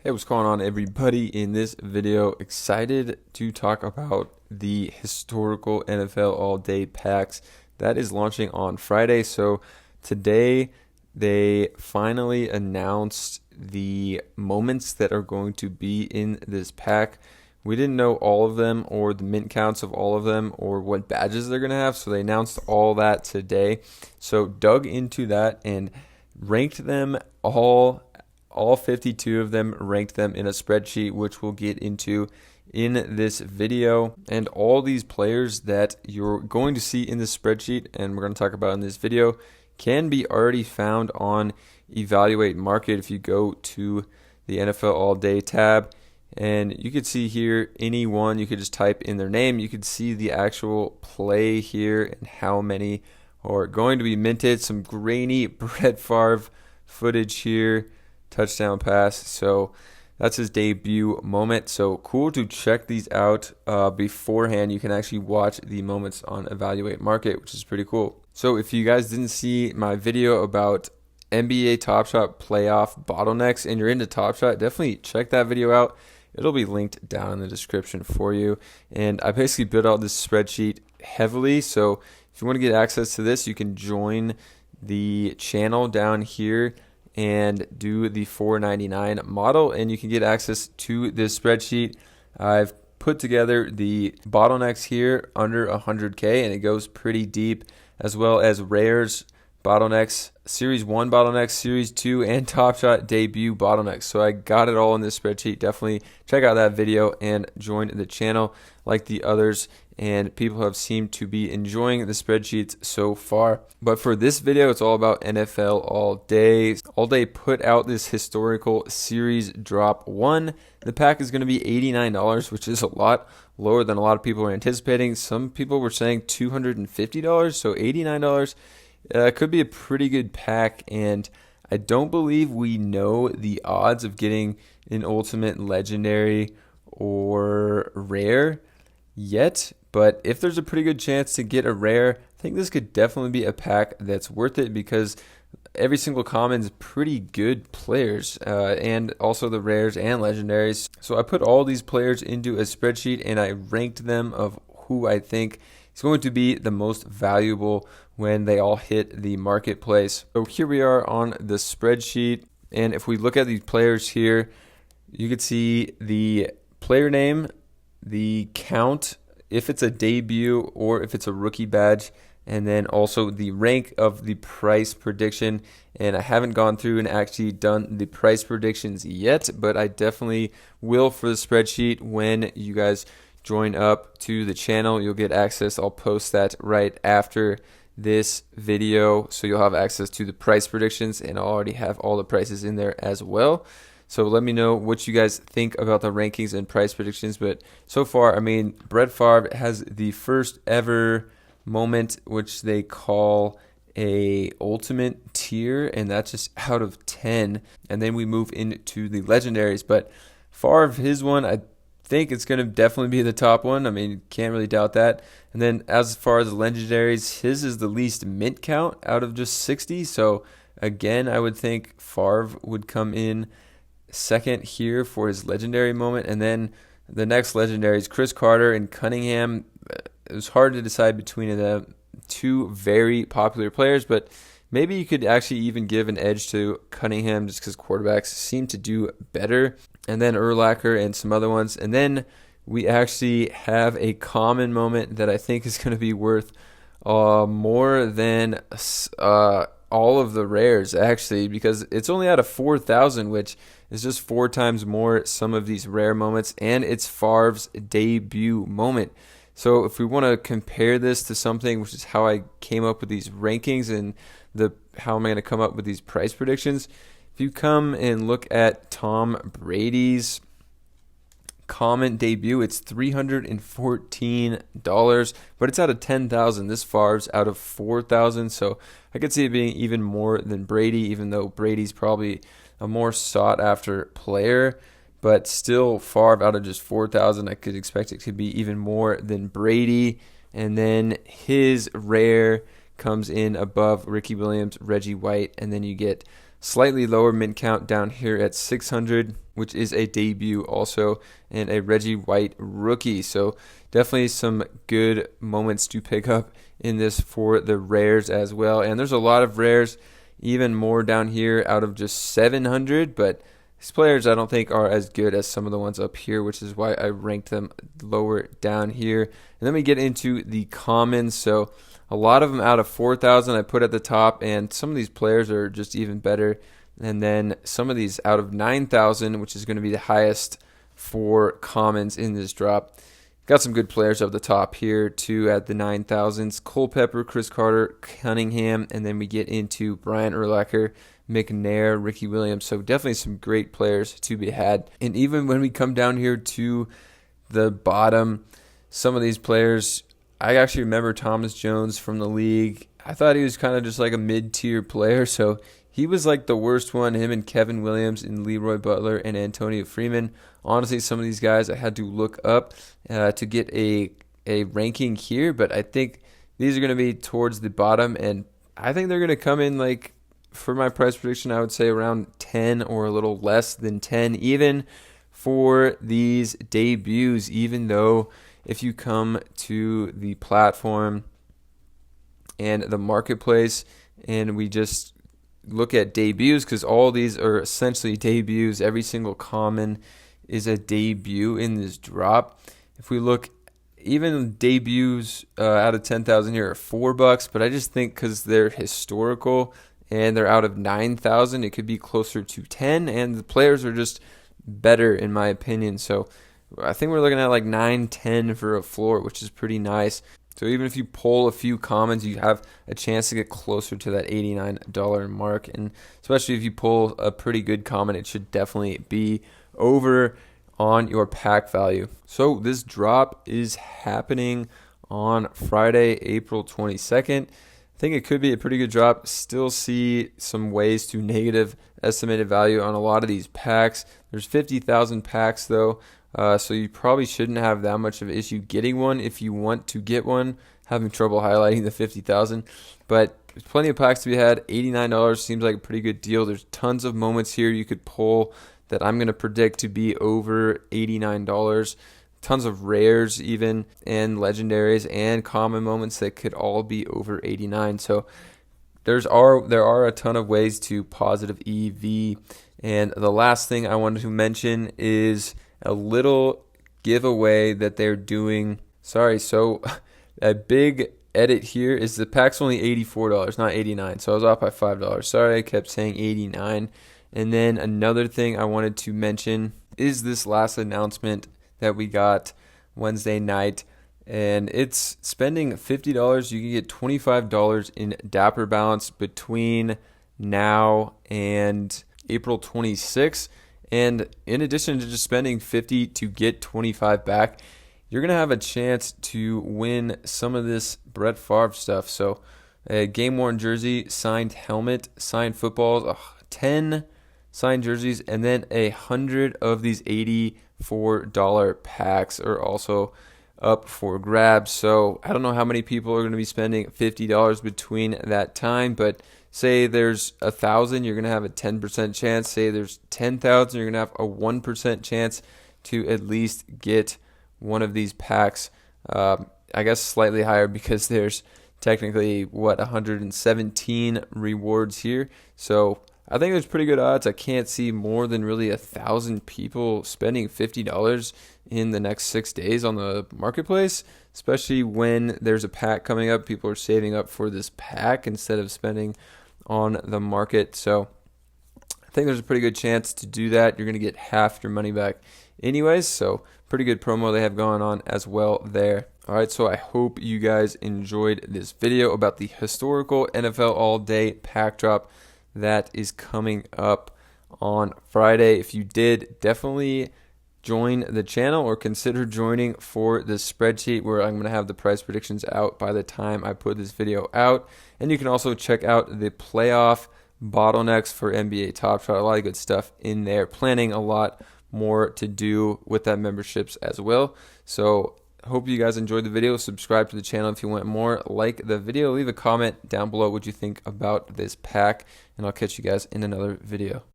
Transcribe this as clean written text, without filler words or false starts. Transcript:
Hey, what's going on, everybody? In this video, excited to talk about the historical NFL All Day Packs that is launching on Friday. So today they finally announced the moments that are going to be in this pack. We didn't know all of them or the mint counts of all of them or what badges they're going to have, so they announced all that today. So dug into that and ranked them all 52 of them, ranked them in a spreadsheet, which we'll get into in this video. And all these players that you're going to see in this spreadsheet and we're going to talk about in this video can be already found on Evaluate Market. If you go to the NFL All Day tab, and you could see here anyone, you could just type in their name, you could see the actual play here and how many are going to be minted. Some grainy Brett Favre footage here, touchdown pass. So that's his debut moment. So cool to check these out beforehand. You can actually watch the moments on Evaluate Market, which is pretty cool. So if you guys didn't see my video about NBA Top Shot playoff bottlenecks and you're into Top Shot, definitely check that video out. It'll be linked down in the description for you. And I basically built out this spreadsheet heavily. So if you want to get access to this, you can join the channel down here and do the $4.99 model, and you can get access to this spreadsheet. I've put together the bottlenecks here under 100K, and it goes pretty deep, as well as rares bottlenecks, Series 1 bottlenecks, Series 2, and Top Shot debut bottlenecks. So I got it all in this spreadsheet. Definitely check out that video and join the channel like the others. And people have seemed to be enjoying the spreadsheets so far. But for this video, it's all about NFL All Day. All Day put out this historical series drop 1. The pack is going to be $89, which is a lot lower than a lot of people are anticipating. Some people were saying $250, so $89 could be a pretty good pack. And I don't believe we know the odds of getting an Ultimate, Legendary, or Rare yet, but if there's a pretty good chance to get a rare, I think this could definitely be a pack that's worth it because every single common is pretty good players, and also the rares and legendaries. So I put all these players into a spreadsheet and I ranked them of who I think is going to be the most valuable when they all hit the marketplace. So here we are on the spreadsheet, and if we look at these players here, you could see the player name, the count, if it's a debut or if it's a rookie badge, and then also the rank of the price prediction. And I haven't gone through and actually done the price predictions yet, but I definitely will for the spreadsheet. When you guys join up to the channel, you'll get access. I'll post that right after this video, so you'll have access to the price predictions, and I'll already have all the prices in there as well. So let me know what you guys think about the rankings and price predictions. But so far, I mean, Brett Favre has the first ever moment, which they call a ultimate tier, and that's just out of 10. And then we move into the legendaries. But Favre, his one, I think it's going to definitely be the top one. I mean, can't really doubt that. And then as far as the legendaries, his is the least mint count out of just 60. So again, I would think Favre would come in second here for his legendary moment. And then the next legendary is Chris Carter and Cunningham. It was hard to decide between them, two very popular players, but maybe you could actually even give an edge to Cunningham just because quarterbacks seem to do better. And then Urlacher and some other ones. And then we actually have a common moment that I think is going to be worth more than all of the rares, actually, because it's only out of 4,000, which is just 4 times more some of these rare moments, and it's Favre's debut moment. So if we want to compare this to something, which is how I came up with these rankings and how am I going to come up with these price predictions, if you come and look at Tom Brady's common debut, it's $314, but it's out of 10,000. This Favre's out of 4,000, so I could see it being even more than Brady, even though Brady's probably a more sought after player. But still, Favre out of just 4,000, I could expect it to be even more than Brady. And then his rare comes in above Ricky Williams, Reggie White, and then you get Slightly lower mint count down here at 600, which is a debut also, and a Reggie White rookie. So definitely some good moments to pick up in this for the rares as well. And there's a lot of rares, even more down here out of just 700, but these players I don't think are as good as some of the ones up here, which is why I ranked them lower down here. And then we get into the commons. So a lot of them out of 4,000 I put at the top, and some of these players are just even better. And then some of these out of 9,000, which is going to be the highest for commons in this drop. Got some good players up the top here too at the 9,000s. Culpepper, Chris Carter, Cunningham, and then we get into Brian Urlacher, McNair, Ricky Williams. So definitely some great players to be had. And even when we come down here to the bottom, some of these players, I actually remember Thomas Jones from the league. I thought he was kind of just like a mid-tier player, so he was like the worst one, him and Kevin Williams and Leroy Butler and Antonio Freeman. Honestly, some of these guys I had to look up to get a ranking here, but I think these are going to be towards the bottom, and I think they're going to come in like, for my price prediction, I would say around 10 or a little less than 10, even for these debuts, even though if you come to the platform and the marketplace and we just look at debuts, because all these are essentially debuts, every single common is a debut in this drop. If we look, even debuts out of 10,000 here are $4, but I just think because they're historical and they're out of 9,000, it could be closer to 10, and the players are just better in my opinion. So I think we're looking at like 9, 10 for a floor, which is pretty nice. So even if you pull a few commons, you have a chance to get closer to that $89 mark. And especially if you pull a pretty good common, it should definitely be over on your pack value. So this drop is happening on Friday, April 22nd. I think it could be a pretty good drop. Still see some ways to negative estimated value on a lot of these packs. There's 50,000 packs though. So you probably shouldn't have that much of an issue getting one if you want to get one. Having trouble highlighting the 50,000, but there's plenty of packs to be had. $89 seems like a pretty good deal. There's tons of moments here you could pull that I'm going to predict to be over $89. Tons of rares even, and legendaries and common moments that could all be over 89. So there are a ton of ways to positive EV. And the last thing I wanted to mention is a little giveaway that they're doing. So a big edit here is the pack's only $84, not $89. So I was off by $5. Sorry, I kept saying $89. And then another thing I wanted to mention is this last announcement that we got Wednesday night. And it's spending $50. You can get $25 in Dapper balance between now and April 26th. And in addition to just spending $50 to get $25 back, you're going to have a chance to win some of this Brett Favre stuff. So a game-worn jersey, signed helmet, signed footballs, 10 signed jerseys, and then 100 of these $84 packs are also up for grabs. So I don't know how many people are going to be spending $50 between that time, but say there's 1,000, you're going to have a 10% chance. Say there's 10,000, you're going to have a 1% chance to at least get one of these packs. I guess slightly higher because there's technically, 117 rewards here. So I think there's pretty good odds. I can't see more than really 1,000 people spending $50 in the next 6 days on the marketplace, especially when there's a pack coming up. People are saving up for this pack instead of spending on the market. So I think there's a pretty good chance to do that. You're going to get half your money back anyways. So pretty good promo they have going on as well there. All right, so I hope you guys enjoyed this video about the historical NFL all-day pack drop that is coming up on Friday. If you did, definitely join the channel or consider joining for this spreadsheet where I'm going to have the price predictions out by the time I put this video out. And you can also check out the playoff bottlenecks for NBA Top Shot. A lot of good stuff in there. Planning a lot more to do with that memberships as well. So hope you guys enjoyed the video. Subscribe to the channel if you want more. Like the video. Leave a comment down below what you think about this pack. And I'll catch you guys in another video.